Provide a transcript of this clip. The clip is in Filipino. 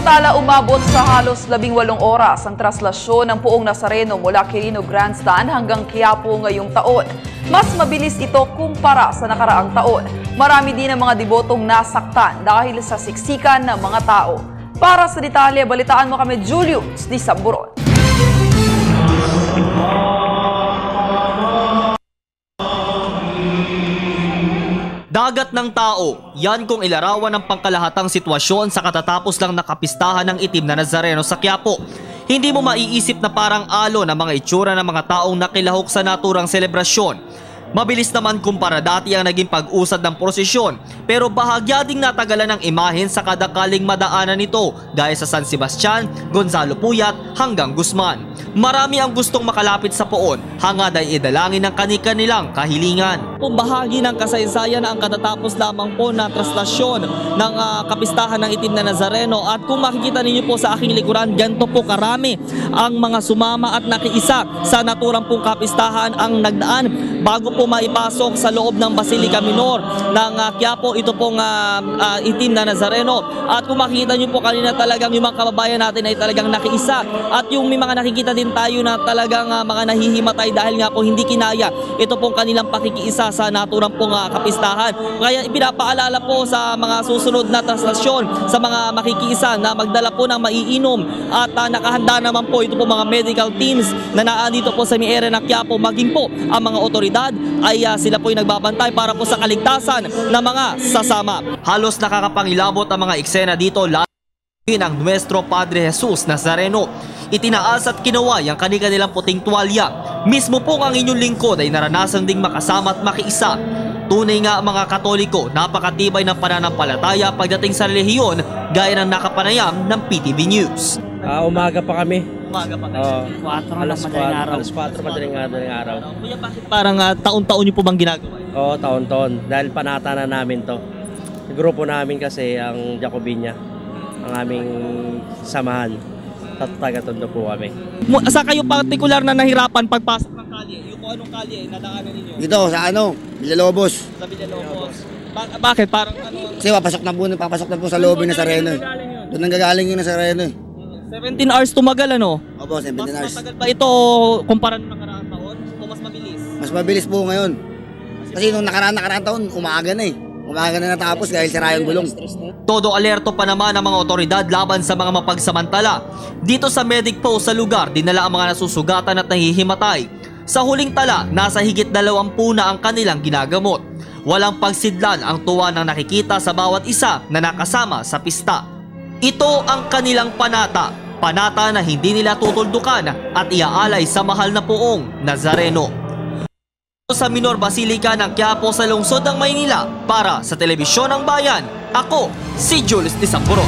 Samantala, umabot sa halos 18 oras ang traslasyon ng Poong Nazareno mula Quirino Grandstand hanggang Quiapo ngayong taon. Mas mabilis ito kumpara sa nakaraang taon. Marami din ang mga debotong nasaktan dahil sa siksikan ng mga tao. Para sa detalye, balitaan mo kami Julius Di Samburon. Dagat ng tao, yan kung ilarawan ng pangkalahatang sitwasyon sa katatapos lang nakapistahan ng itim na Nazareno sa Quiapo. Hindi mo maiisip na parang alon ang mga itsura ng mga taong nakilahok sa naturang selebrasyon. Mabilis naman kumpara dati ang naging pag-usad ng prosesyon, pero bahagya ding natagalan ng imahen sa kadakaling madaanan nito gaya sa San Sebastian, Gonzalo Puyat hanggang Guzman. Marami ang gustong makalapit sa poon, hangad ay idalangin ng kani-kanilang kahilingan. Bahagi ng kasaysayan ang katatapos lamang po na traslasyon ng kapistahan ng itim na Nazareno, at kung makikita ninyo po sa aking likuran, ganito po karami ang mga sumama at nakiisa sa naturang pong kapistahan ang nagdaan bago po maipasok sa loob ng Basilica Minor ng Quiapo ito pong itim na Nazareno. At kung makikita nyo po kanina, talagang yung mga kababayan natin ay talagang nakiisa, at yung may mga nakikita din tayo na talagang mga nahihimatay dahil nga po hindi kinaya ito pong kanilang pakikiisa sa naturang pong kapistahan. Kaya ipinapaalala po sa mga susunod na traslasyon sa mga makikiisa na magdala po ng maiinom, at nakahanda naman po ito po mga medical teams na naandito po sa may area ng Quiapo, maging po ang mga otoridad ay sila po yung nagbabantay para po sa kaligtasan ng mga sasama. Halos nakakapangilabot ang mga eksena dito, lalo ang Nuestro Padre Jesus Nazareno. Itinaas at kinaway ang kanilang puting tuwalya. Mismo po ang inyong lingkod ay naranasan ding makasama at makiisa. Tunay nga mga Katoliko, napakatibay ng pananampalataya pagdating sa relihiyon, gaya ng nakapanayam ng PTV News. Umaga pa kami. Umaga pa kayo? 4 alas 4 madaling araw. Kuya, bakit parang taon-taon niyo po bang ginagawa? Oo, taon-taon. Dahil panata na namin to. Yung grupo namin kasi, ang Jacobinya, ang aming samahan. Taga-Tondo po kami. Sa kayo partikular na nahirapan pagpasok ng kalye? Yung kung anong kalye nadaanan ninyo? Dito, sa Villalobos. Sa Villalobos. Bakit? Parang ano? Kasi papasok na po sa loob ng Nazareno. Doon nanggagaling yung Nazareno eh. 17 hours tumagal, ano? Opo, 17 hours. Mas matagal pa ito kumpara ng nakaraang taon o mas mabilis? Mas mabilis po ngayon. Kasi nung nakaraang taon, umaga na eh. Umaga na natapos dahil sira yung gulong. Todo alerto pa naman ang mga otoridad laban sa mga mapagsamantala. Dito sa medic post sa lugar, dinala ang mga nasusugatan at nahihimatay. Sa huling tala, nasa higit 20 na ang kanilang ginagamot. Walang pagsidlan ang tuwa ng nakikita sa bawat isa na nakasama sa pista. Ito ang kanilang panata. Panata na hindi nila tutuldukan at iaalay sa mahal na poong Nazareno. Sa Minor Basilica ng Quiapo sa lungsod ng Maynila, para sa Telebisyon ng Bayan, ako si Julius Di Samburon.